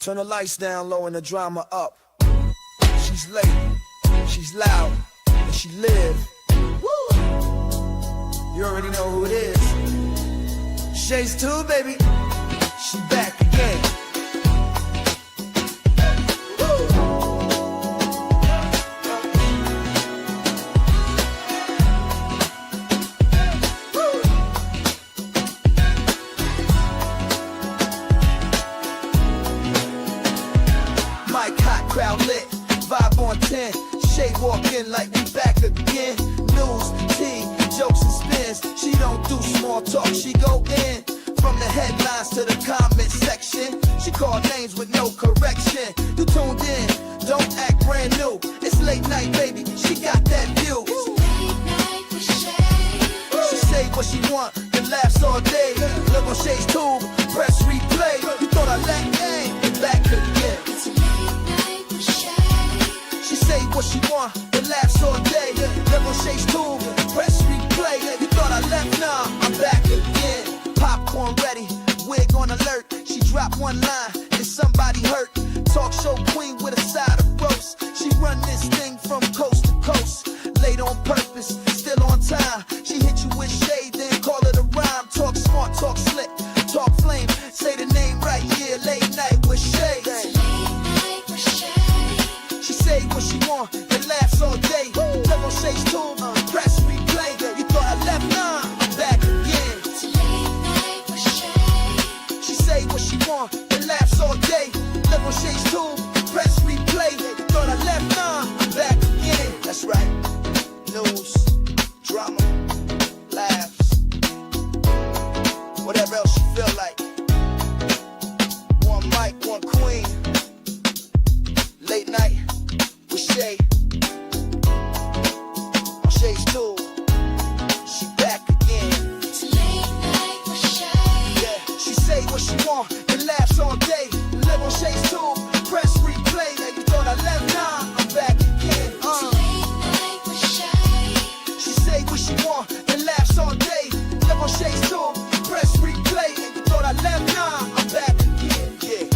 Turn the lights down low and the drama up. She's late, she's loud, and she live. Woo! You already know who it is. Shades 2, baby. She back again. Crowd lit, vibe on 10. Shade walk in like we back again. News, tea, jokes and spins. She don't do small talk, she go in. From the headlines to the comment section. She call names with no correction. You tuned in, don't act brand new. It's late night, baby, she got that view. It's late night with Shay. She say what she want, then laughs all day. Look on Shay's tube, press replay. You thought I let game, back again. It's late night with Shay. She say what she want, then laughs all day. Look on Shay's tube, press replay. You thought I left, nah, I'm back again. Popcorn ready, wig on alert. She dropped one line, is somebody hurt? Talk show queen with a side of roast. She run this thing from coast to coast. Late on purpose, still on time. She hit you with shade, then call it a rhyme. Talk smart, talk slick, talk flame. Say the name right, yeah, late night with Shay. It's late night with Shay. She say what she want, and laughs all day. Live on Shay's tube, press replay. You thought I left, nah, I'm back again. It's late night with Shay. She say what she want, and laughs all day. Live on Shay's tube, press replay. You thought I left, nah, I'm back again. That's right. News, drama, laughs, whatever else you feel like. One mic, one queen. Late night with Shay. On Shay's tube, she back again. It's late night with Shay. Yeah, she say what she want and laughs all day. Live on Shay's tube, press replay. Now you thought I left, nah, I'm back again. It's late night with Shay. She say what she want and laughs all day. Live on Shay's tube, press replay. Now you thought I left, nah, I'm back again. Yeah.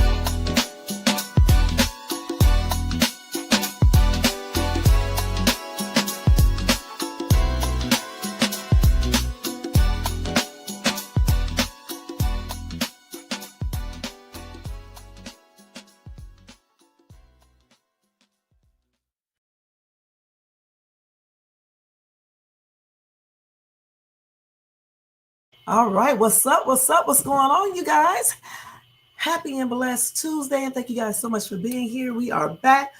All right, what's up? What's up? What's going on, you guys? Happy and blessed Tuesday, and thank you guys so much for being here. We are back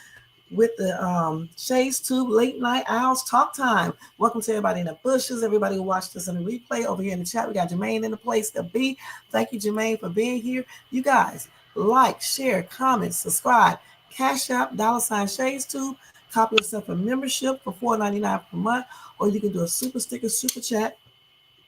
with the Shay's Tube Late Night Owls Talk Time. Welcome to everybody in the bushes, everybody who watched us in the replay over here in the chat. We got Jermaine in the place to be. Thank you, Jermaine, for being here. You guys, like, share, comment, subscribe, Cash App, $ Shay's Tube. Copy yourself a membership for $4.99 per month, or you can do a super sticker, super chat.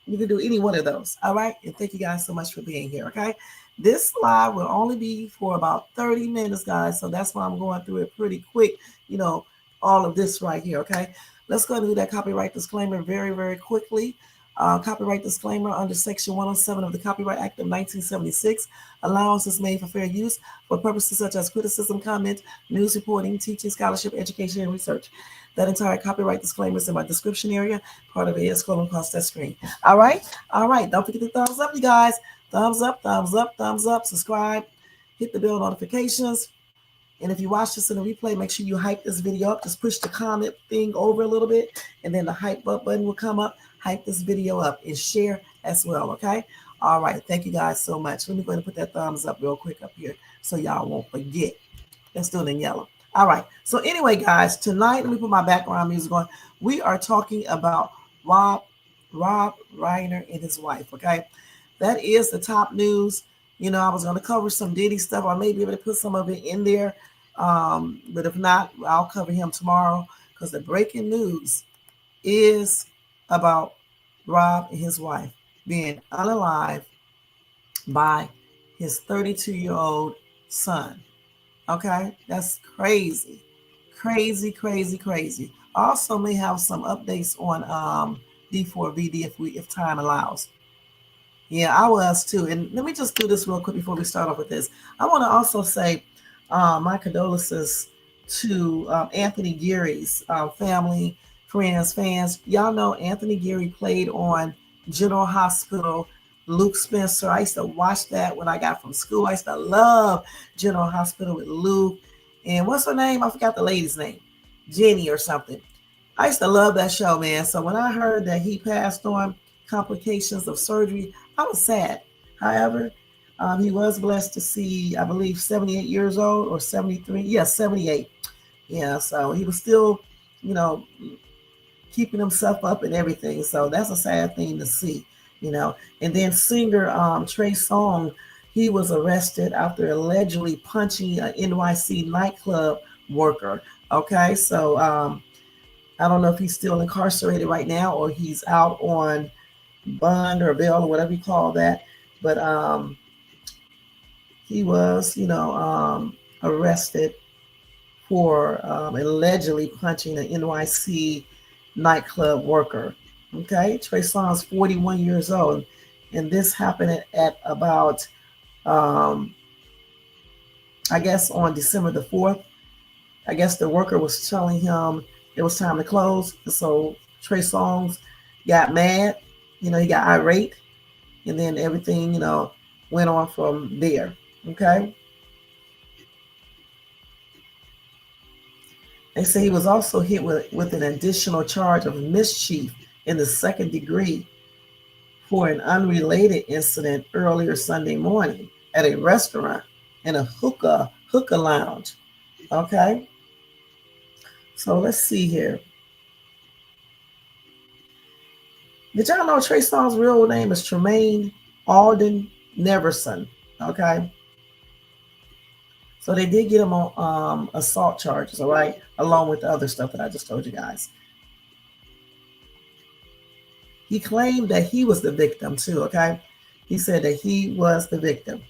You can do any one of those. All right. And thank you guys so much for being here. Okay. This live will only be for about 30 minutes, guys. So that's why I'm going through it pretty quick. You know, all of this right here. Okay. Let's go ahead and do that copyright disclaimer very, very quickly. Copyright disclaimer under Section 107 of the Copyright Act of 1976. Allowance is made for fair use for purposes such as criticism, comment, news reporting, teaching, scholarship, education, and research. That entire copyright disclaimer is in my description area. Part of it is scrolling across that screen. All right. All right. Don't forget the thumbs up, you guys. Thumbs up, thumbs up, thumbs up. Subscribe. Hit the bell notifications. And if you watch this in a replay, make sure you hype this video up. Just push the comment thing over a little bit, and then the hype up button will come up. Hype this video up and share as well, okay? All right. Thank you guys so much. Let me go ahead and put that thumbs up real quick up here so y'all won't forget. Let's do it in yellow. All right. So anyway, guys, tonight, let me put my background music on. We are talking about Rob Reiner and his wife, okay? That is the top news. You know, I was going to cover some Diddy stuff. I may be able to put some of it in there. But if not, I'll cover him tomorrow because the breaking news is about Rob and his wife being unalived by his 32-year-old son. Okay, that's crazy. Also may have some updates on D4VD if time allows. Yeah, I was too. And let me just do this real quick before we start off with this. I want to also say my condolences to Anthony Geary's family, friends, fans. Y'all know Anthony Geary played on General Hospital, Luke Spencer. I used to watch that when I got from school. I used to love General Hospital with Luke. And what's her name? I forgot the lady's name. Jenny or something. I used to love that show, man. So when I heard that he passed on complications of surgery, I was sad. However, he was blessed to see, I believe, 78 years old or 73. Yeah, 78. Yeah, so he was still, you know, keeping himself up and everything. So that's a sad thing to see, you know. And then singer Trey Songz, he was arrested after allegedly punching an NYC nightclub worker. Okay, so I don't know if he's still incarcerated right now or he's out on bond or bail or whatever you call that. But he was, arrested for allegedly punching an NYC nightclub worker. Okay, Trey Songz, 41 years old, and this happened at about, um, I guess, on December the 4th. I guess the worker was telling him it was time to close, so Trey Songz got mad. He got irate, and then everything, went on from there. Okay. They say he was also hit with an additional charge of mischief in the second degree for an unrelated incident earlier Sunday morning at a restaurant in a hookah lounge. Okay. So let's see here. Did y'all know Trey Songz's real name is Tremaine Alden Neverson? Okay. So they did get him on assault charges, all right, along with the other stuff that I just told you guys. He claimed that he was the victim too, okay? He said that he was the victim.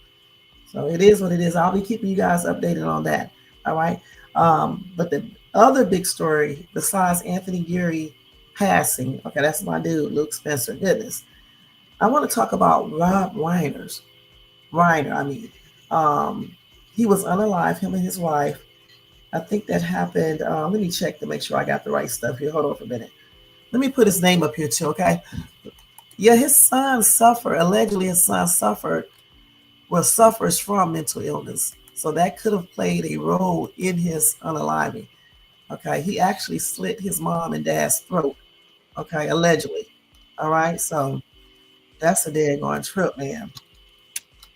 So it is what it is. I'll be keeping you guys updated on that, all right? But the other big story, besides Anthony Geary passing, okay, that's my dude, Luke Spencer, goodness. I want to talk about Rob Reiner, I mean. He was unalive, him and his wife. I think that happened. Let me check to make sure I got the right stuff here. Hold on for a minute. Let me put his name up here too, okay? Yeah, his son suffered, allegedly his son suffers from mental illness. So that could have played a role in his unaliving. Okay, he actually slit his mom and dad's throat. Okay, allegedly. All right, so that's a daggone trip, man.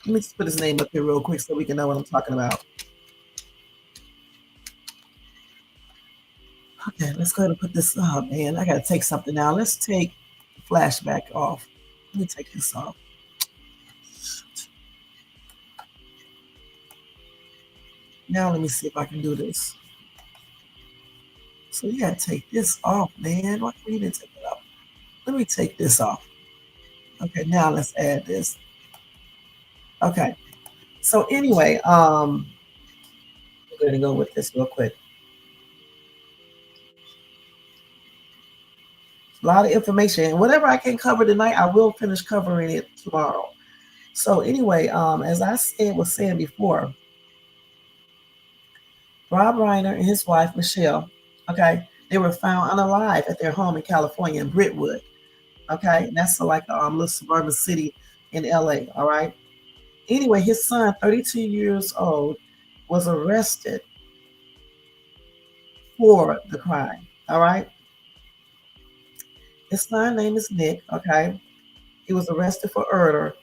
Let me just put his name up here real quick so we can know what I'm talking about. Okay, let's go ahead and put this up, man. I gotta take something now. Let's take flashback off. Let me take this off. Now let me see if I can do this. So you gotta take this off, man. Why can't you even take it off? Let me take this off. Okay, now let's add this. Okay. So anyway, we're gonna go with this real quick. A lot of information. And whatever I can cover tonight, I will finish covering it tomorrow. So anyway, as I was saying before, Rob Reiner and his wife Michelle, okay, they were found unalive at their home in California in Brentwood. Okay, and that's like a little suburban city in LA. All right. Anyway, his son, 32 years old, was arrested for the crime. All right. His son name is Nick. Okay. He was arrested for murder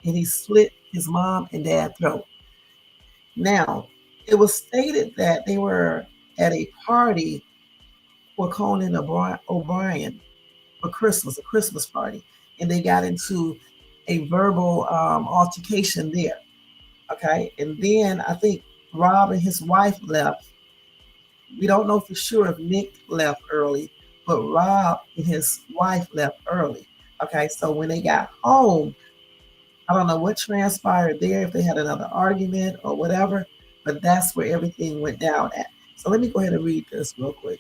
and he slit his mom and dad throat. Now, it was stated that they were at a party for Conan O'Brien for Christmas, a Christmas party, and they got into a verbal altercation there. Okay, and then I think Rob and his wife left. We don't know for sure if Nick left early, but Rob and his wife left early. Okay, so when they got home, I don't know what transpired there, if they had another argument or whatever, but that's where everything went down at. So let me go ahead and read this real quick.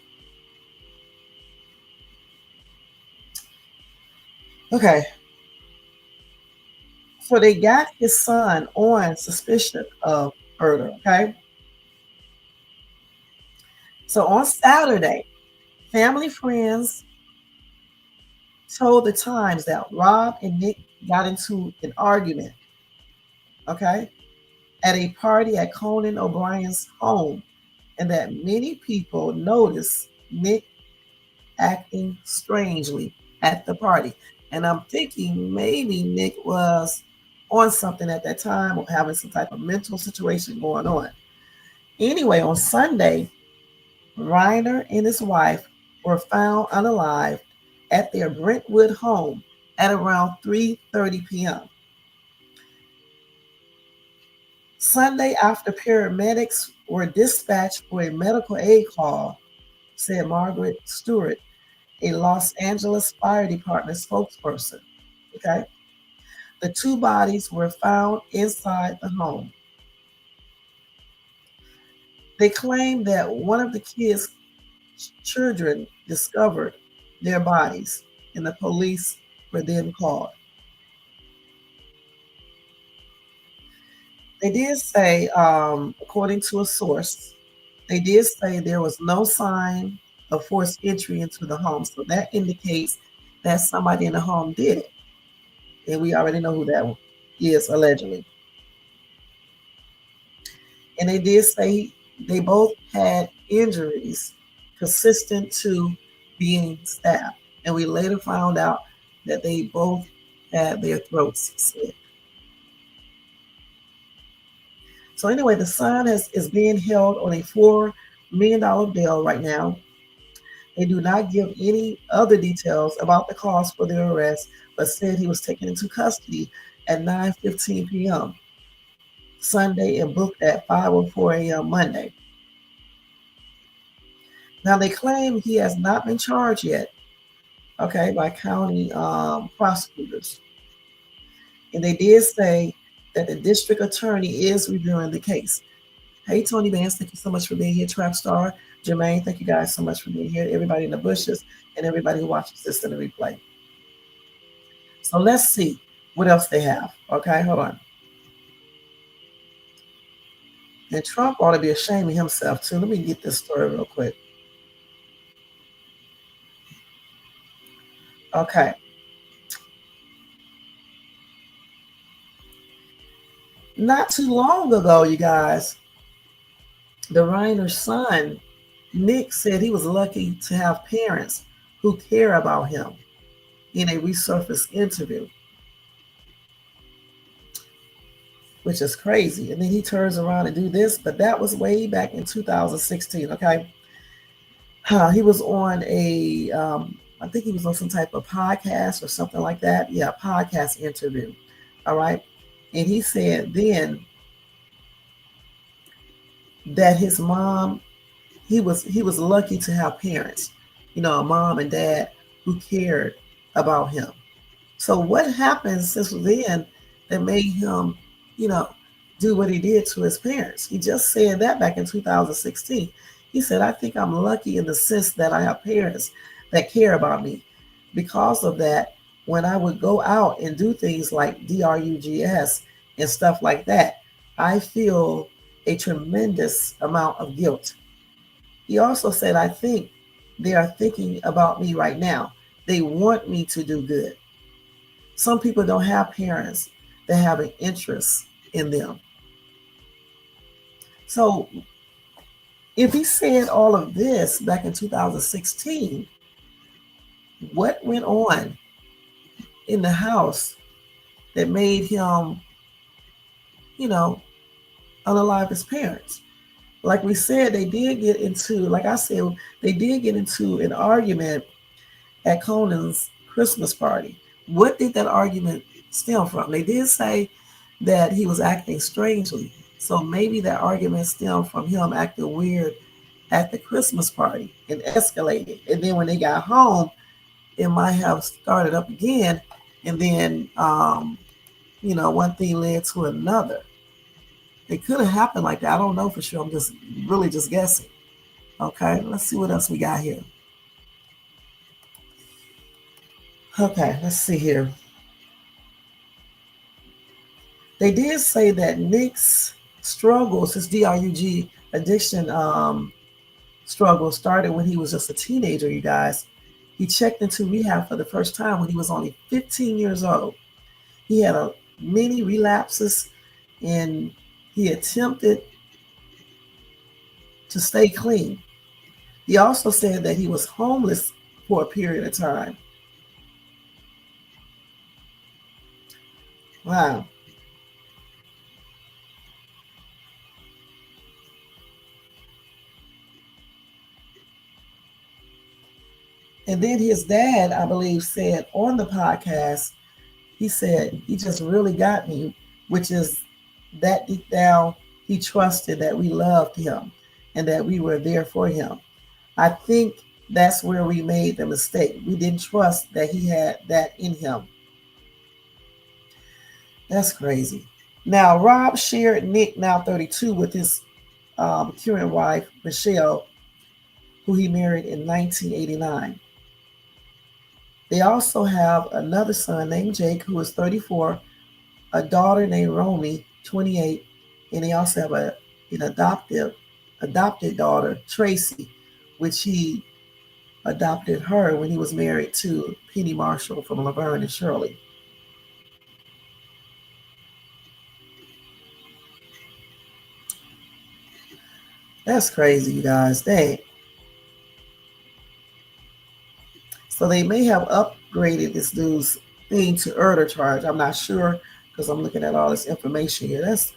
Okay. So they got his son on suspicion of murder. Okay. So on Saturday, family friends told the Times that Rob and Nick got into an argument, okay, at a party at Conan O'Brien's home, and that many people noticed Nick acting strangely at the party. And I'm thinking maybe Nick was on something at that time or having some type of mental situation going on. Anyway, on Sunday, Reiner and his wife were found unalive at their Brentwood home at around 3:30 p.m. Sunday, after paramedics were dispatched for a medical aid call, said Margaret Stewart, a Los Angeles Fire Department spokesperson. Okay. The two bodies were found inside the home. They claimed that one of the kids' children discovered their bodies, and the police were then called. They did say, according to a source, they did say there was no sign of forced entry into the home. So that indicates that somebody in the home did it. And we already know who that is, allegedly. And they did say they both had injuries consistent to being stabbed. And we later found out that they both had their throats slit. So anyway, the son is being held on a $4 million bail right now. They do not give any other details about the cause for their arrest, but said he was taken into custody at 9:15 p.m. Sunday and booked at 5:04 a.m. Monday. Now they claim he has not been charged yet, okay, by county prosecutors. And they did say that the district attorney is reviewing the case. Hey, Tony Vance, thank you so much for being here. Trap Star, Jermaine, thank you guys so much for being here. Everybody in the bushes and everybody who watches this in the replay. So let's see what else they have. Okay, hold on. And Trump ought to be ashamed of himself too. Let me get this story real quick. Okay. Not too long ago, you guys, the Reiner son, Nick, said he was lucky to have parents who care about him in a resurfaced interview, which is crazy. And then he turns around and do this, but that was way back in 2016, okay? He was on I think he was on some type of podcast or something like that. Yeah, podcast interview, all right? And he said then that his mom, he was lucky to have parents, a mom and dad who cared about him. So what happened since then that made him, you know, do what he did to his parents? He just said that back in 2016. He said, I think I'm lucky in the sense that I have parents that care about me. Because of that, when I would go out and do things like drugs and stuff like that, I feel a tremendous amount of guilt. He also said, I think they are thinking about me right now. They want me to do good. Some people don't have parents that have an interest in them. So if he said all of this back in 2016, what went on in the house that made him, unalive his parents? Like we said, they did get into, like I said, they did get into an argument at Conan's Christmas party. What did that argument stem from? They did say that he was acting strangely. So maybe that argument stemmed from him acting weird at the Christmas party and escalated. And then when they got home, it might have started up again. And then, one thing led to another. It could have happened like that. I don't know for sure. I'm just really just guessing. Okay, let's see what else we got here. Okay, let's see here. They did say that Nick's struggles, his drug addiction struggle, started when he was just a teenager. You guys, he checked into rehab for the first time when he was only 15 years old. He had many relapses, and he attempted to stay clean. He also said that he was homeless for a period of time. Wow. And then his dad, I believe, said on the podcast, he said, he just really got me, which is that deep down, he trusted that we loved him and that we were there for him. I think that's where we made the mistake. We didn't trust that he had that in him. That's crazy. Now, Rob shared Nick, now 32, with his current wife, Michelle, who he married in 1989. They also have another son named Jake, who is 34, a daughter named Romy, 28, and they also have an adopted daughter, Tracy, which he adopted her when he was married to Penny Marshall from Laverne and Shirley. That's crazy, you guys. Dang. So they may have upgraded this dude's thing to murder charge. I'm not sure because I'm looking at all this information here. That's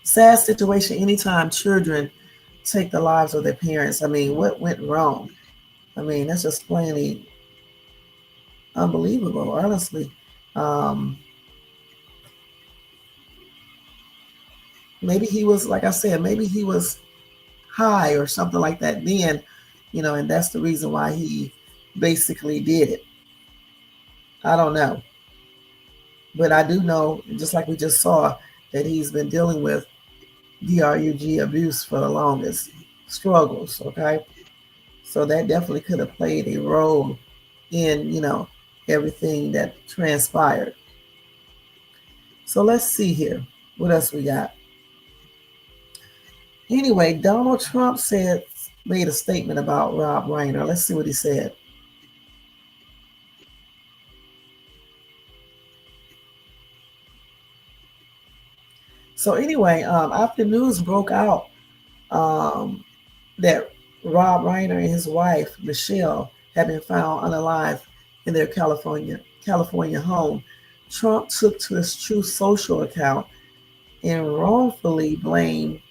sad situation anytime children take the lives of their parents. I mean, what went wrong? I mean, that's just plainly unbelievable, honestly. Um, Maybe he was, like I said, maybe he was high or something like that then, and that's the reason why he basically did it. I don't know. But I do know, just like we just saw, that he's been dealing with DRUG abuse for the longest, struggles, okay? So that definitely could have played a role in, everything that transpired. So let's see here. What else we got? Anyway, Donald Trump made a statement about Rob Reiner. Let's see what he said. So anyway, after news broke out that Rob Reiner and his wife Michelle had been found unalive in their California home, Trump took to his Truth Social account and wrongfully blamed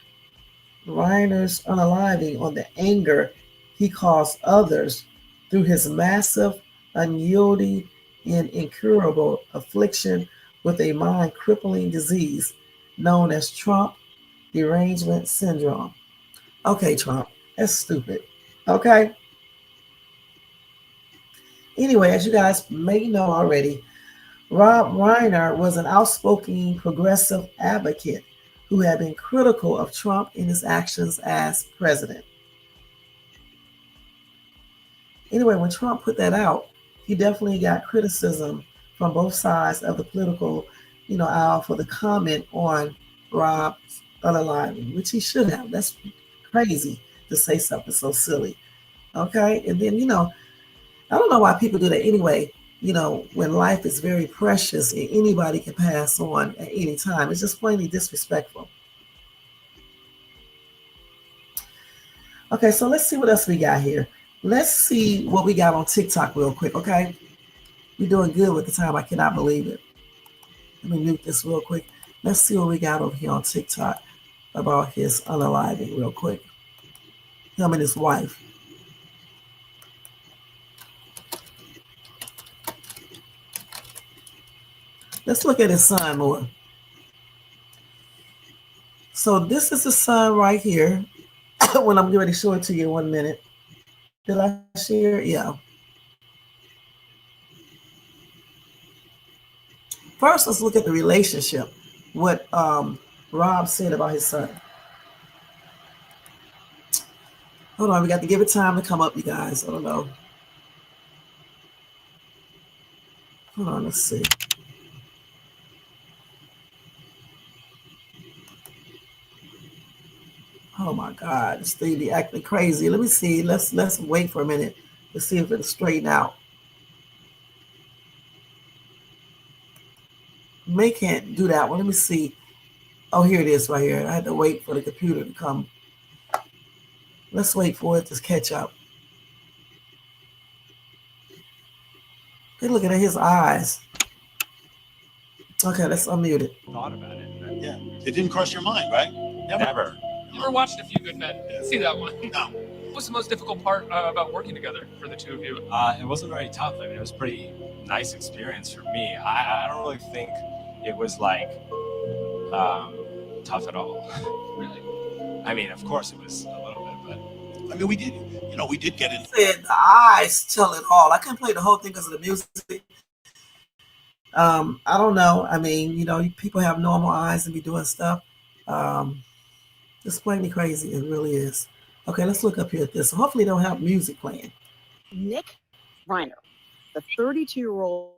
Reiner's unaliving on the anger he caused others through his massive, unyielding, and incurable affliction with a mind crippling disease known as Trump derangement syndrome. Okay, Trump, that's stupid. Okay. Anyway, as you guys may know already, Rob Reiner was an outspoken progressive advocate who had been critical of Trump in his actions as president. Anyway, when Trump put that out, he definitely got criticism from both sides of the political, aisle for the comment on Rob's unaliving, which he should have. That's crazy to say something so silly. Okay, and then I don't know why people do that anyway. When life is very precious and anybody can pass on at any time, it's just plainly disrespectful. Okay, so let's see what else we got here. Let's see what we got on TikTok real quick, okay? We're doing good with the time. I cannot believe it. Let me mute this real quick. Let's see what we got over here on TikTok about his unaliving real quick. Him and his wife. Let's look at his son more. So this is the son right here. When I'm getting ready to show it to you in 1 minute. Did I share? Yeah. First, let's look at the relationship. What Rob said about his son. Hold on, we got to give it time to come up, you guys. I don't know. Hold on, let's see. Oh my God, this thing be acting crazy. Let me see. Let's wait for a minute to see if it'll straighten out. May can't do that one. Let me see. Oh, here it is right here. I had to wait for the computer to come. Let's wait for it to catch up. Good looking at his eyes. Okay, let's unmute it. Thought about it. Yeah, it didn't cross your mind, right? Never. Never watched A Few Good Men. See that one. No. What's the most difficult part about working together for the two of you? It wasn't very tough. I mean, it was a pretty nice experience for me. I don't really think it was like tough at all. Really? I mean, of course it was a little bit, I mean, we did get it. Said the eyes tell it all. I couldn't play the whole thing because of the music. I don't know. I mean, people have normal eyes and be doing stuff. It's plainly crazy. It really is. Okay, let's look up here at this. Hopefully, they don't have music playing. Nick Reiner, the 32-year-old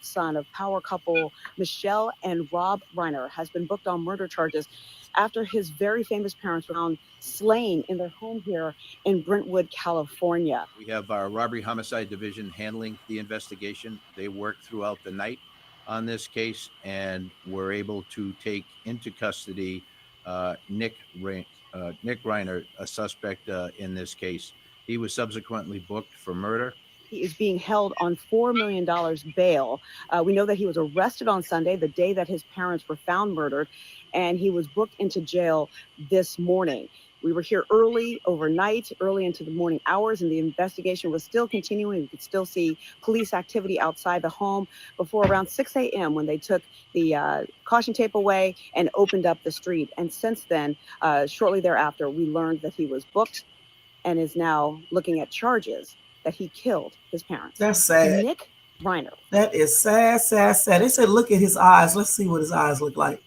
son of power couple Michelle and Rob Reiner, has been booked on murder charges after his very famous parents were found slain in their home here in Brentwood, California. We have our robbery homicide division handling the investigation. They worked throughout the night on this case and were able to take into custody Nick Reiner, a suspect in this case. He was subsequently booked for murder. He is being held on $4 million bail. We know that he was arrested on Sunday, the day that his parents were found murdered, and he was booked into jail this morning. We were here early overnight, early into the morning hours, and the investigation was still continuing. We could still see police activity outside the home before around 6 a.m. when they took the caution tape away and opened up the street. And since then, shortly thereafter, we learned that he was booked and is now looking at charges that he killed his parents. That's sad. Nick Reiner. That is sad, sad, sad. They said, look at his eyes. Let's see what his eyes look like.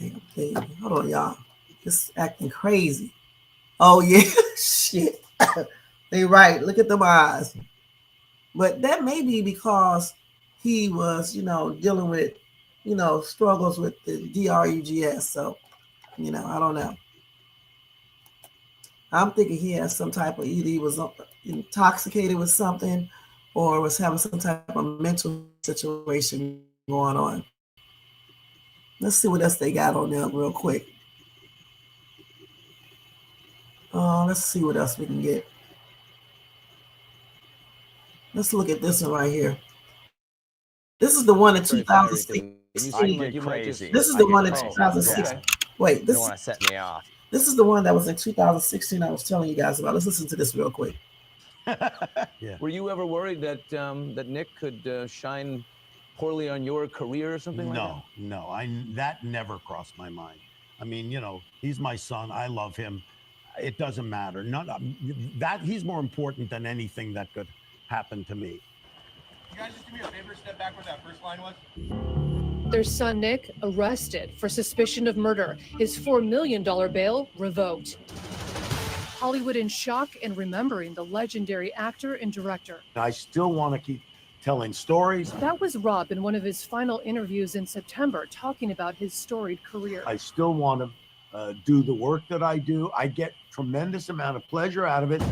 Damn thing. Hold on, y'all. It's acting crazy. Oh, yeah. Shit. They right. Look at them eyes. But that may be because he was, dealing with, struggles with the drugs. So, I don't know. I'm thinking he has some type of, either he was intoxicated with something or was having some type of mental situation going on. Let's see what else they got on there real quick. Let's see what else we can get. This one right here. This is the one in 2016. This is the one in 2016. Wait, You don't want to set me off. This is the one that was in 2016 I was telling you guys about. Let's listen to this real quick. Yeah. Were you ever worried that that Nick could shine poorly on your career or something like that? No, that never crossed my mind. I mean, he's my son. I love him. It doesn't matter. That he's more important than anything that could happen to me. You guys just do me a favor, step back where that first line was. Their son Nick arrested for suspicion of murder. His $4 million bail revoked. Hollywood in shock and remembering the legendary actor and director. I still want to keep telling stories. That was Rob in one of his final interviews in September, talking about his storied career. I still want to do the work that I do. I get tremendous amount of pleasure out of it.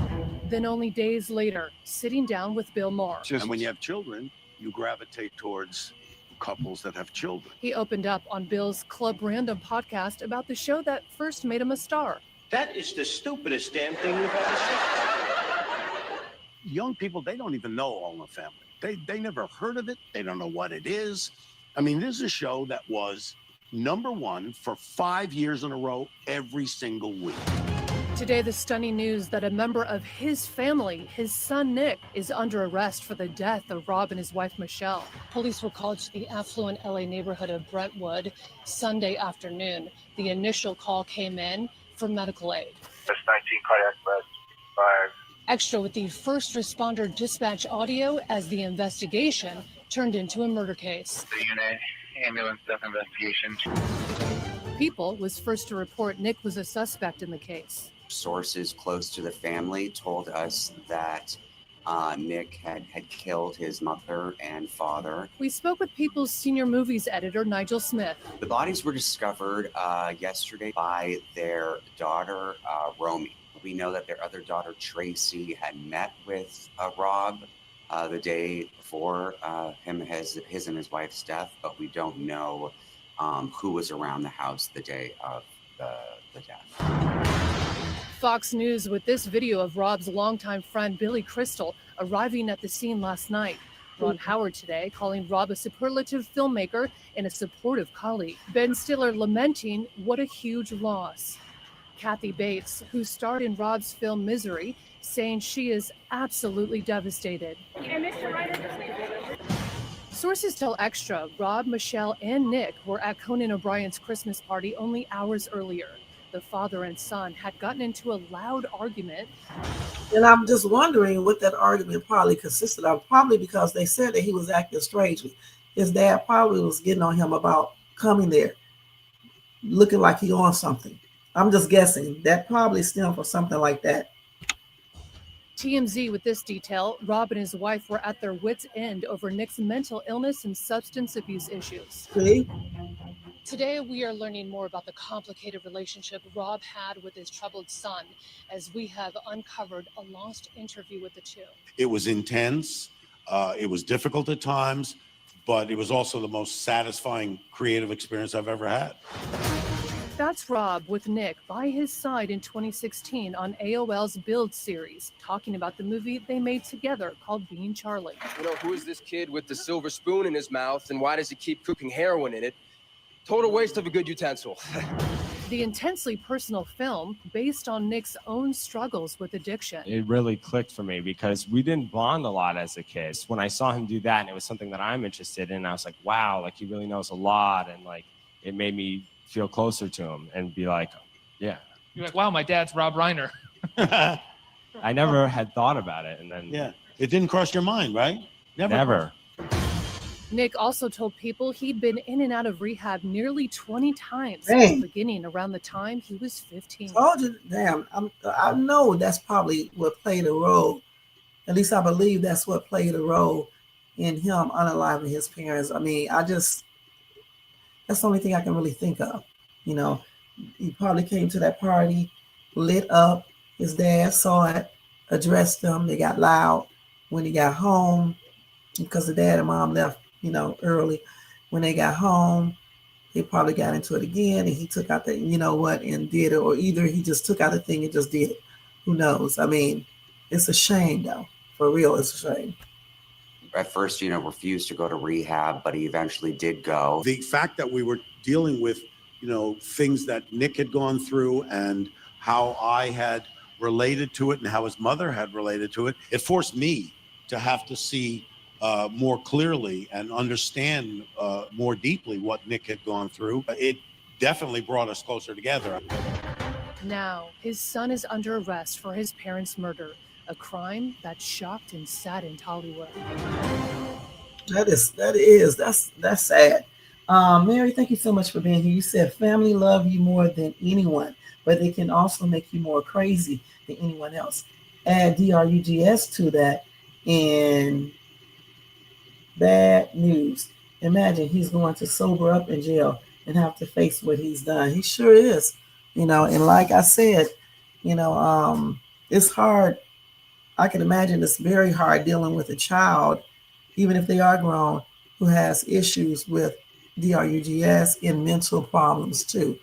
Then only days later, sitting down with Bill Maher. And when you have children, you gravitate towards couples that have children. He opened up on Bill's Club Random podcast about the show that first made him a star. That is the stupidest damn thing you've ever seen. Young people, they don't even know All in the Family. They never heard of it. They don't know what it is. I mean, this is a show that was #1 for 5 years in a row, every single week. Today, the stunning news that a member of his family, his son Nick, is under arrest for the death of Rob and his wife Michelle. Police were called to the affluent LA neighborhood of Brentwood Sunday afternoon. The initial call came in for medical aid. That's 19 cardiac arrest, 5. Extra with the first responder dispatch audio as the investigation turned into a murder case. The unit, ambulance, death investigation. People was first to report Nick was a suspect in the case. Sources close to the family told us that Nick had killed his mother and father. We spoke with People's senior movies editor, Nigel Smith. The bodies were discovered yesterday by their daughter, Romy. We know that their other daughter, Tracy, had met with Rob the day before his and his wife's death, but we don't know who was around the house the day of the death. Fox News with this video of Rob's longtime friend Billy Crystal arriving at the scene last night. Ron Howard today calling Rob a superlative filmmaker and a supportive colleague. Ben Stiller lamenting what a huge loss. Kathy Bates, who starred in Rob's film Misery, saying she is absolutely devastated. Sources tell Extra Rob, Michelle, and Nick were at Conan O'Brien's Christmas party only hours earlier. The father and son had gotten into a loud argument. And I'm just wondering what that argument probably consisted of. Probably because they said that he was acting strangely. His dad probably was getting on him about coming there, looking like he on something. I'm just guessing. That probably stemmed from something like that. TMZ with this detail, Rob and his wife were at their wits' end over Nick's mental illness and substance abuse issues. See? Today, we are learning more about the complicated relationship Rob had with his troubled son, as we have uncovered a lost interview with the two. It was intense. It was difficult at times, but it was also the most satisfying creative experience I've ever had. That's Rob with Nick by his side in 2016 on AOL's Build series, talking about the movie they made together called Being Charlie. You know, who is this kid with the silver spoon in his mouth, and why does he keep cooking heroin in it? Total waste of a good utensil. The intensely personal film based on Nick's own struggles with addiction. It really clicked for me because we didn't bond a lot as a kid. When I saw him do that and it was something that I'm interested in, I was like, wow, like he really knows a lot. And like, it made me feel closer to him and be like, yeah. You're like, wow, my dad's Rob Reiner. I never had thought about it. And then. Yeah. It didn't cross your mind, right? Never. Nick also told People he'd been in and out of rehab nearly 20 times, beginning around the time he was 15. Told you, damn, I know that's probably what played a role. At least I believe that's what played a role in him unaliving his parents. I mean, that's the only thing I can really think of. You know, he probably came to that party, lit up. His dad saw it, addressed them. They got loud when he got home because the dad and mom left, early. When they got home, they probably got into it again, and he took out the, and did it, or either he just took out the thing and just did it. Who knows? I mean, it's a shame, though. For real, it's a shame. At first, refused to go to rehab, but he eventually did go. The fact that we were dealing with, things that Nick had gone through and how I had related to it and how his mother had related to it, it forced me to have to see more clearly and understand more deeply what Nick had gone through. It definitely brought us closer together. Now, his son is under arrest for his parents' murder, a crime that shocked and saddened Hollywood. That's sad. Mary, thank you so much for being here. You said family love you more than anyone, but they can also make you more crazy than anyone else. Add DRUGS to that in bad news. Imagine he's going to sober up in jail and have to face what he's done. He sure is, and like I said, it's hard. I can imagine it's very hard dealing with a child, even if they are grown, who has issues with DRUGS and mental problems too.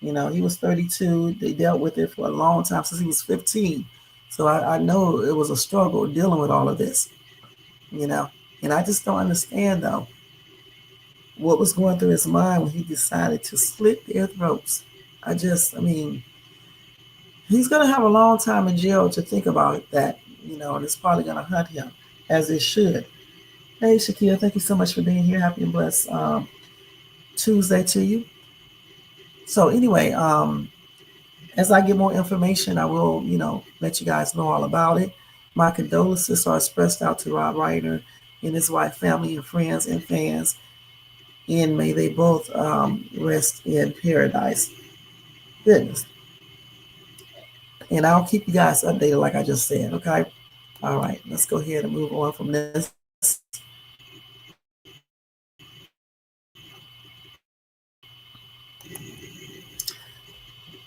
He was 32. They dealt with it for a long time, since he was 15. So I know it was a struggle dealing with all of this, and I just don't understand, though, what was going through his mind when he decided to slit their throats. He's going to have a long time in jail to think about that, and it's probably going to hunt him, as it should. Hey, Shakira, thank you so much for being here. Happy and blessed Tuesday to you. So anyway, as I get more information, I will, let you guys know all about it. My condolences are expressed out to Rob Reiner and his wife, family, and friends and fans. And may they both rest in paradise. Goodness. And I'll keep you guys updated, like I just said, okay? All right, let's go ahead and move on from this.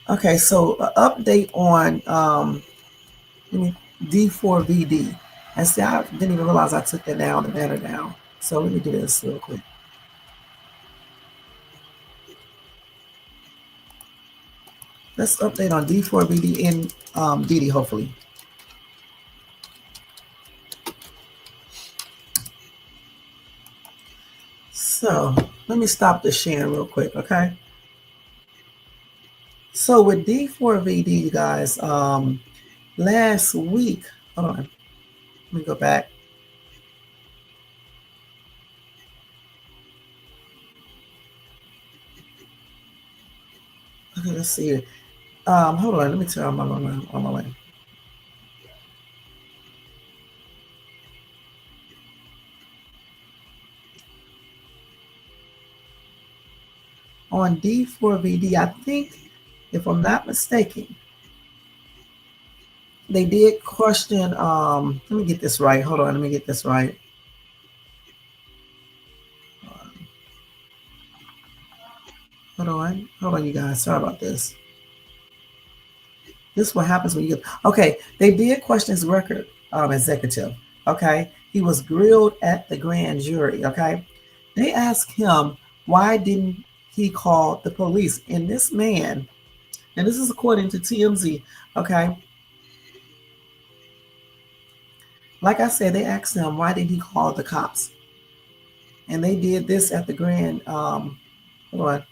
Okay, so update on D4VD. And see, I didn't even realize I took that down, the banner down. So let me do this real quick. Let's update on D4VD and DD, hopefully. So let me stop the sharing real quick, okay? So with D4VD, you guys, last week, hold on, let me go back. Okay, let's see. Hold on, let me tell you on my way. On D4VD, I think, if I'm not mistaken, they did question, let me get this right. Hold on, let me get this right. Hold on, you guys. Sorry about this. This is what happens when you get, okay, they did question his record, executive, okay? He was grilled at the grand jury, okay? They asked him, why didn't he call the police? And this man, and this is according to TMZ, okay? Like I said, they asked him, why didn't he call the cops? And they did this at the grand, hold on,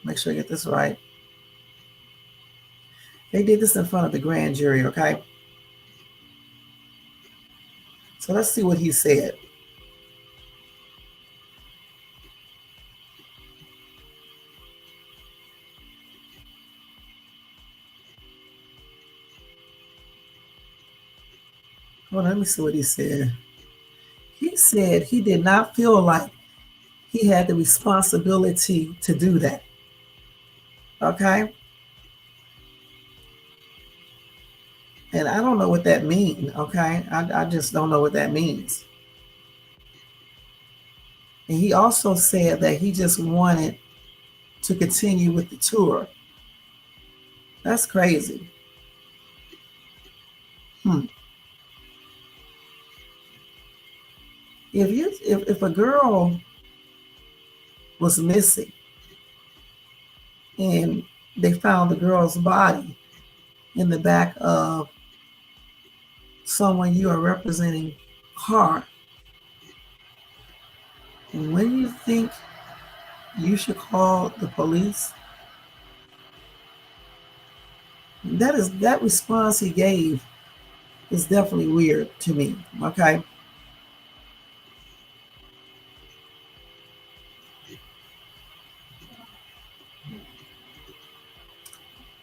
make sure I get this right. They did this in front of the grand jury, okay? So let's see what he said. Hold on, let me see what he said. He said he did not feel like he had the responsibility to do that. Okay? And I don't know what that means. Okay? I just don't know what that means. And he also said that he just wanted to continue with the tour. That's crazy. If a girl was missing and they found the girl's body in the back of someone you are representing car, when you think you should call the police, that response he gave is definitely weird to me. Okay.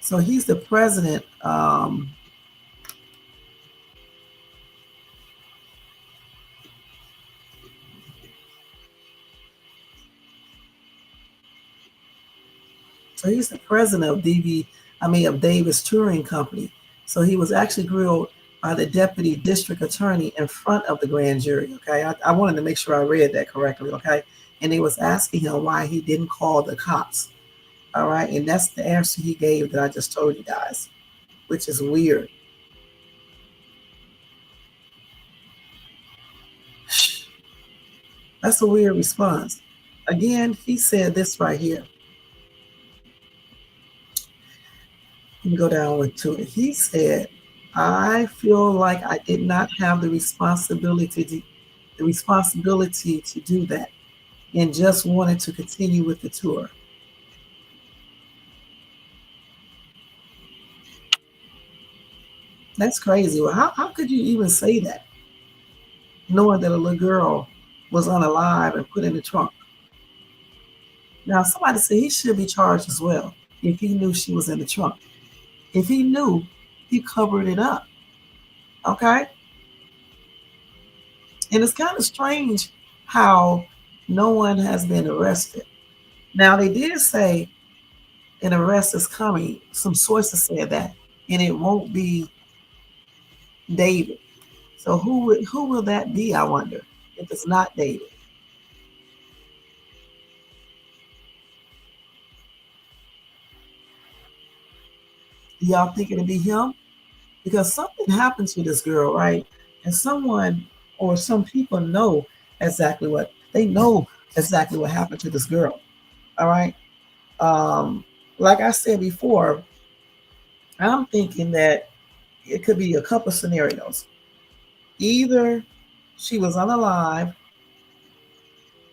So he's the president. So he's the president of of Davis Touring Company. So he was actually grilled by the deputy district attorney in front of the grand jury. Okay. I wanted to make sure I read that correctly. Okay. And they was asking him why he didn't call the cops. All right. And that's the answer he gave that I just told you guys, which is weird. That's a weird response. Again, he said this right here. Let me go down to it. He said, I feel like I did not have the responsibility to do that and just wanted to continue with the tour. That's crazy. Well, how could you even say that, knowing that a little girl was unalive and put in the trunk? Now, somebody said he should be charged as well if he knew she was in the trunk. If he knew, he covered it up. Okay? And it's kind of strange how no one has been arrested. Now, they did say an arrest is coming. Some sources said that. And it won't be David. So who will that be, I wonder, if it's not David? Do y'all think it'll be him? Because something happened to this girl, right? And someone or some people know exactly what happened to this girl. All right. Like I said before, I'm thinking that it could be a couple scenarios. Either she was unalive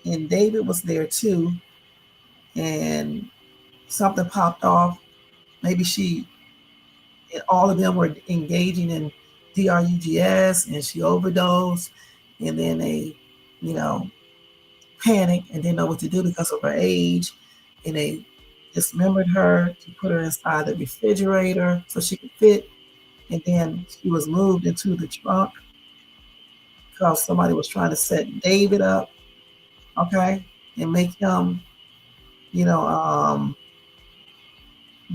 and David was there too, and something popped off. Maybe all of them were engaging in drugs and she overdosed, and then they, you know, panicked and didn't know what to do because of her age, and they dismembered her to put her inside the refrigerator so she could fit, and then she was moved into the trunk because somebody was trying to set David up, okay, and make him, you know,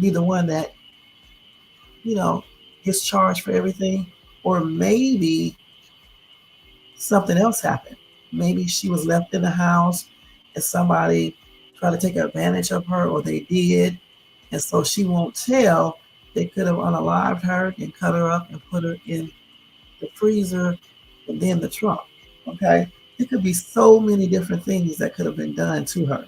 be the one that, you know, gets charged for everything. Or maybe something else happened. Maybe she was left in the house and somebody tried to take advantage of her, or they did, and so she won't tell. They could have unalived her and cut her up and put her in the freezer and then the trunk. Okay, it could be so many different things that could have been done to her.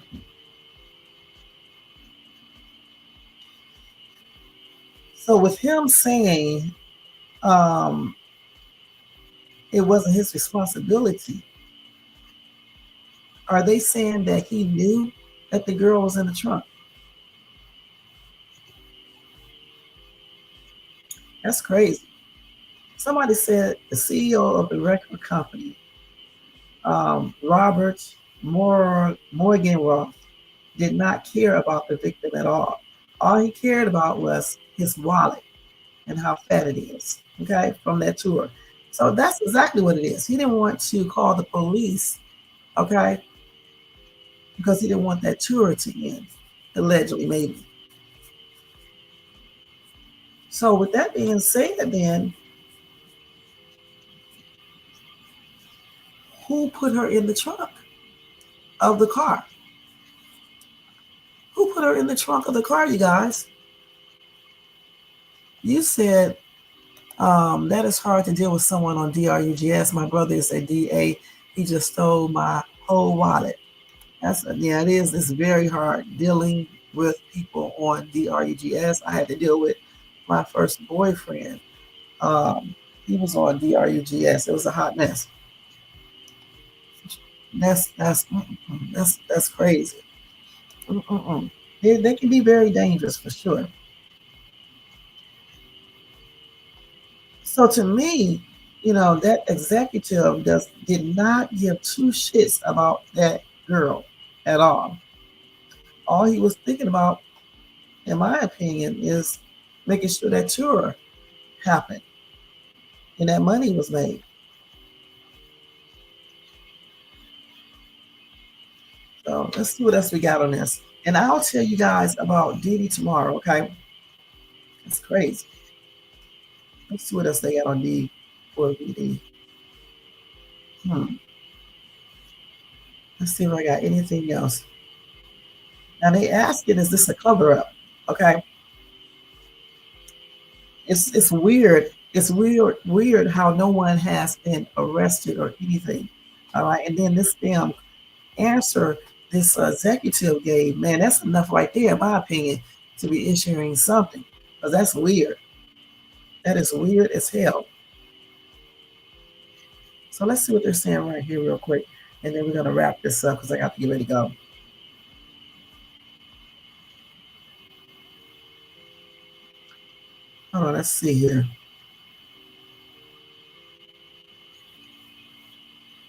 So with him saying it wasn't his responsibility, are they saying that he knew that the girl was in the trunk? That's crazy. Somebody said the CEO of the record company, Robert Morgan Roth, did not care about the victim at all. All he cared about was his wallet and how fat it is, okay, from that tour. So that's exactly what it is. He didn't want to call the police, okay, because he didn't want that tour to end, allegedly, maybe. So with that being said, then, who put her in the trunk of the car? Who put her in the trunk of the car, you guys? You said that is hard to deal with someone on drugs. My brother is a DA. He just stole my whole wallet. It is. It's very hard dealing with people on drugs. I had to deal with my first boyfriend. He was on drugs. It was a hot mess. That's crazy. They can be very dangerous for sure. So to me, that executive did not give two shits about that girl at all. All he was thinking about, in my opinion, is making sure that tour happened and that money was made. So let's see what else we got on this. And I'll tell you guys about Diddy tomorrow, okay? It's crazy. Let's see what else they got on D for VD. Let's see if I got anything else. Now they asking, is this a cover up? Okay. It's weird. It's weird how no one has been arrested or anything. All right. And then this damn answer this executive gave, man, that's enough right there, in my opinion, to be issuing something. Because that's weird. That is weird as hell. So let's see what they're saying right here real quick. And then we're going to wrap this up because I got to get ready to go. Hold on, let's see here.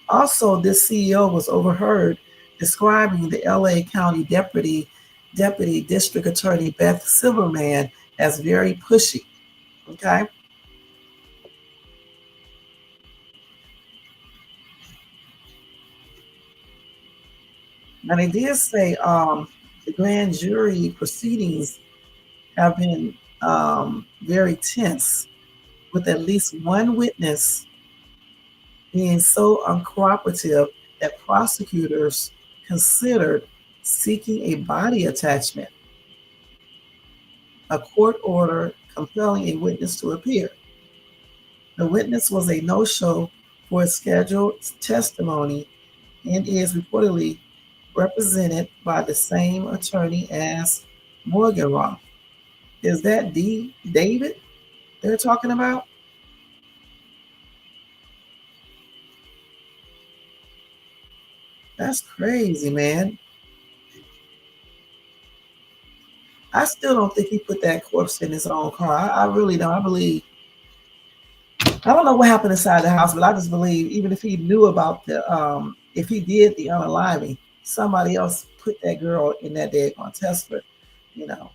Also, this CEO was overheard describing the LA County Deputy District Attorney Beth Silverman as very pushy. Okay. Now they did say the grand jury proceedings have been very tense, with at least one witness being so uncooperative that prosecutors considered seeking a body attachment, a court order compelling a witness to appear. The witness was a no-show for a scheduled testimony and is reportedly represented by the same attorney as Morgan Roth. Is that David they're talking about? That's crazy, man. I still don't think he put that corpse in his own car. I really don't. I don't know what happened inside the house, but I just believe even if he knew about if he did the unaliving, somebody else put that girl in that daggone Tesla, you know,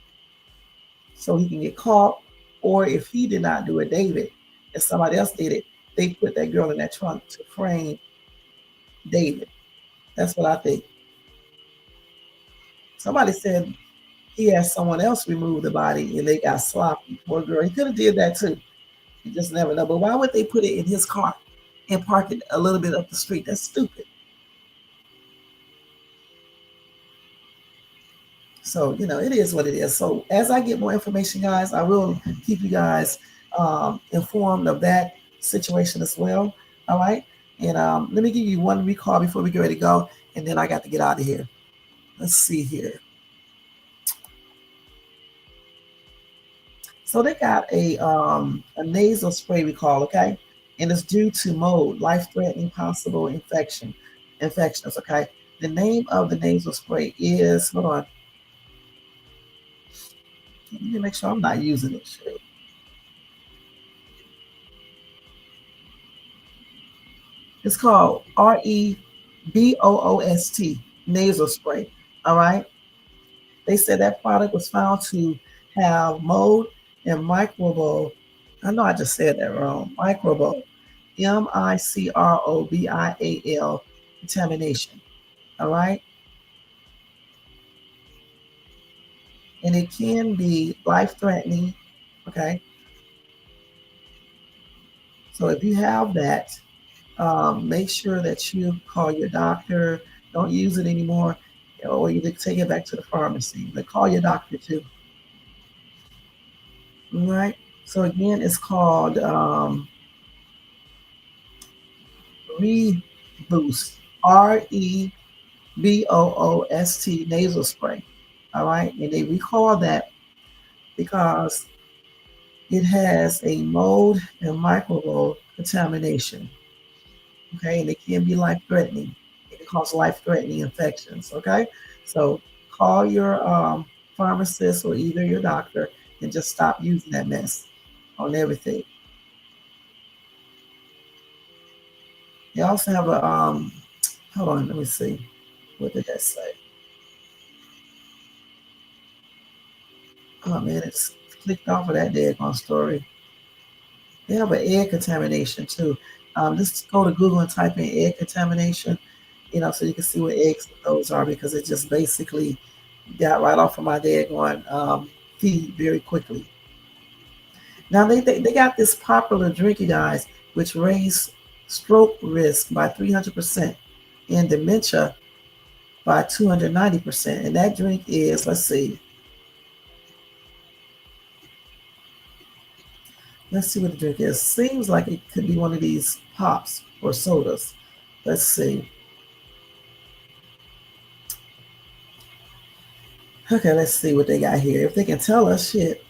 so he can get caught. Or if he did not do it, David, and somebody else did it, they put that girl in that trunk to frame David. That's what I think. Somebody said he had someone else remove the body and they got sloppy. Poor girl. He could have did that too. You just never know. But why would they put it in his car and park it a little bit up the street? That's stupid. So, it is what it is. So as I get more information, guys, I will keep you guys informed of that situation as well. All right. And let me give you one recall before we get ready to go. And then I got to get out of here. Let's see here. So they got a nasal spray recall, okay? And it's due to mold, life-threatening possible infections, okay? The name of the nasal spray is, hold on. Let me make sure I'm not using it. Shit. It's called REBOOST, nasal spray, all right? They said that product was found to have mold and microbial. I know I just said that wrong. Microbial, MICROBIAL contamination. All right. And it can be life-threatening. Okay. So if you have that, make sure that you call your doctor. Don't use it anymore, or you can take it back to the pharmacy. But call your doctor too. All right. So again, it's called Reboost, REBOOST nasal spray. All right. And they recall that because it has a mold and microbial contamination. Okay. And it can be life threatening. It can cause life threatening infections. Okay. So call your pharmacist or either your doctor and just stop using that mess on everything. They also have a hold on, let me see. What did that say? Oh man, it's clicked off of that daggone story. They have an egg contamination too. Just go to Google and type in egg contamination, so you can see what eggs those are, because it just basically got right off of my daggone feed very quickly. Now they got this popular drink, you guys, which raised stroke risk by 300% and dementia by 290%. And that drink is, let's see what the drink is. Seems like it could be one of these pops or sodas. Let's see. Okay, let's see what they got here. If they can tell us, shit.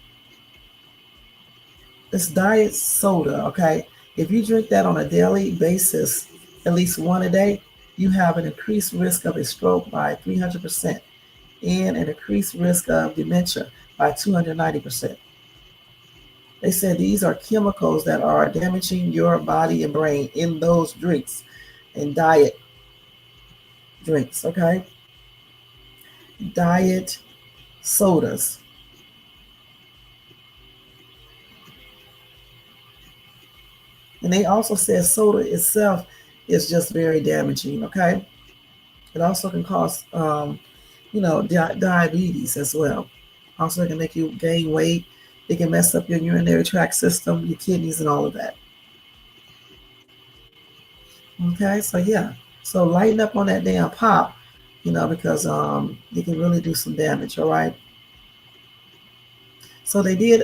It's diet soda, okay? If you drink that on a daily basis, at least one a day, you have an increased risk of a stroke by 300% and an increased risk of dementia by 290%. They said these are chemicals that are damaging your body and brain in those drinks and diet drinks, okay? Diet sodas. And they also said soda itself is just very damaging, okay? It also can cause, diabetes as well. Also, it can make you gain weight. It can mess up your urinary tract system, your kidneys, and all of that. Okay, so yeah. So lighten up on that damn pop, because you can really do some damage, all right? So they did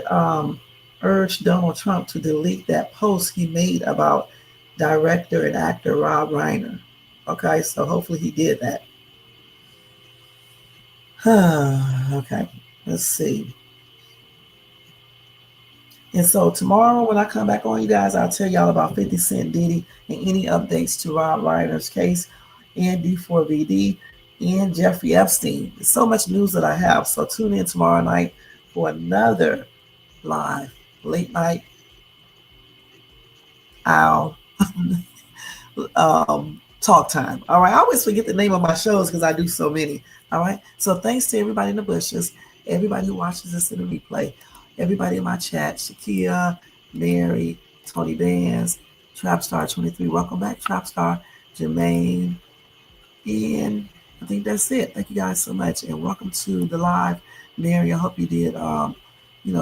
urge Donald Trump to delete that post he made about director and actor Rob Reiner. Okay, so hopefully he did that. Okay, let's see. And so tomorrow when I come back on, you guys, I'll tell y'all about 50 Cent Diddy and any updates to Rob Reiner's case and D4VD and Jeffrey Epstein. There's so much news that I have. So tune in tomorrow night for another live late night owl talk time. All right. I always forget the name of my shows because I do so many. All right. So thanks to everybody in the bushes, everybody who watches this in the replay, everybody in my chat, Shakia, Mary, Tony Bands, Trapstar23. Welcome back, Trapstar, Jermaine. And I think that's it. Thank you guys so much. And welcome to the live. Mary, I hope you did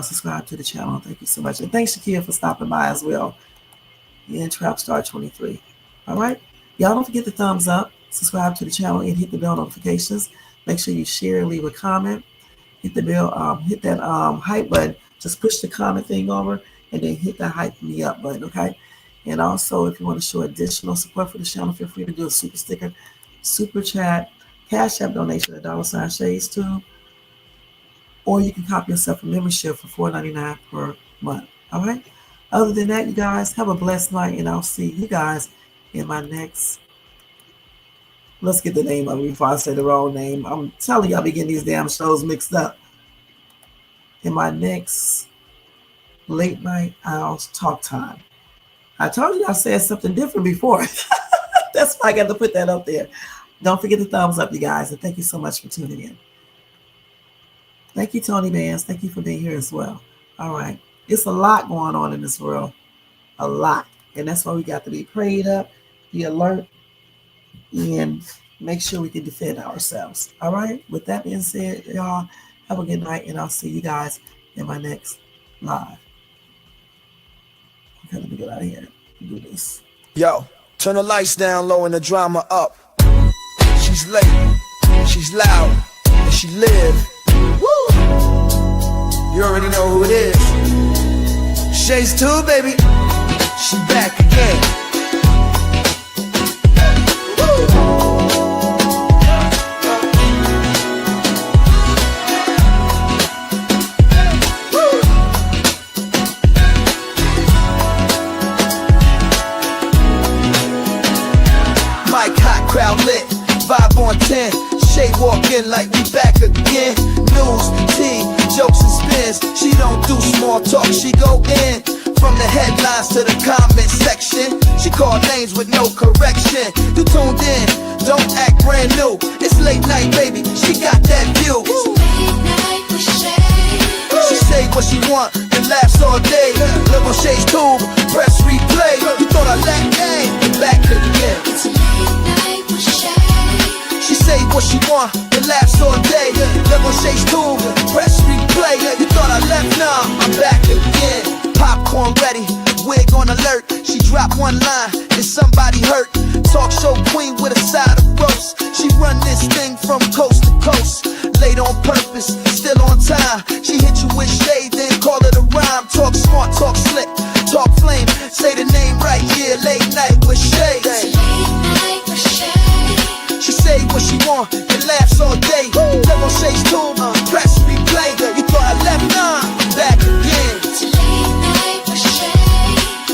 subscribe to the channel. Thank you so much. And thanks, Shakia, for stopping by as well. And Trapstar23. All right. Y'all don't forget the thumbs up, subscribe to the channel, and hit the bell notifications. Make sure you share, leave a comment, hit the bell, hit that hype button. Just push the comment thing over and then hit that hype me up button, okay? And also, if you want to show additional support for the channel, feel free to do a super sticker, super chat, Cash App donation at $Shades2, or you can copy yourself a membership for $4.99 per month, all right? Other than that, you guys, have a blessed night, and I'll see you guys in my next, let's get the name of it before I say the wrong name. I'm telling you, I'll be getting these damn shows mixed up. In my next Late Night Owls Talk Time. I told you I said something different before. That's why I got to put that up there. Don't forget the thumbs up, you guys, and thank you so much for tuning in. Thank you, Tony Bands. Thank you for being here as well. All right. It's a lot going on in this world. A lot. And that's why we got to be prayed up, be alert, and make sure we can defend ourselves. All right? With that being said, y'all, have a good night, and I'll see you guys in my next live. Okay, let me get out of here and do this. Yo, turn the lights down low and the drama up. She's late, she's loud, and she live. Woo! You already know who it is. Shades 2, baby. She back again. Mic hot, crowd lit, vibe on 10. Shay walk in like we back again. News, tea, jokes and spins. She don't do small talk, she go in. From the headlines to the comment section, she call names with no correction. You tuned in, don't act brand new. It's late night, baby, she got that view. She say what she want and laughs all day. Live on Shay's tube, press replay. You thought I lacked game, back again. She say what she want and laughs all day. Live on Shay's tube, press replay. You thought I left, nah, I'm back again. Popcorn ready, wig on alert. She dropped one line and somebody hurt. Talk show queen with a side of roast. She run this thing from coast to coast. Late on purpose, still on time. She hit you with shade, then call it a rhyme. Talk smart, talk slick, talk flame. Say the name right, yeah, late night with Shay. She say what she want and laughs all day. Live on Shay's tube, press replay. You thought I left, nah, I'm back again.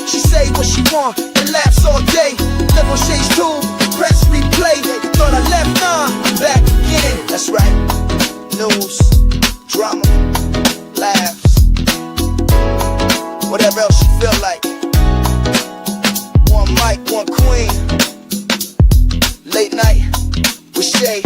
She say what she want and laughs all day. Live on Shay's tube, press replay. You thought I left, nah, I'm back again. That's right. News, drama, laughs, whatever else you feel like. One mic, one queen. Late night with Shay.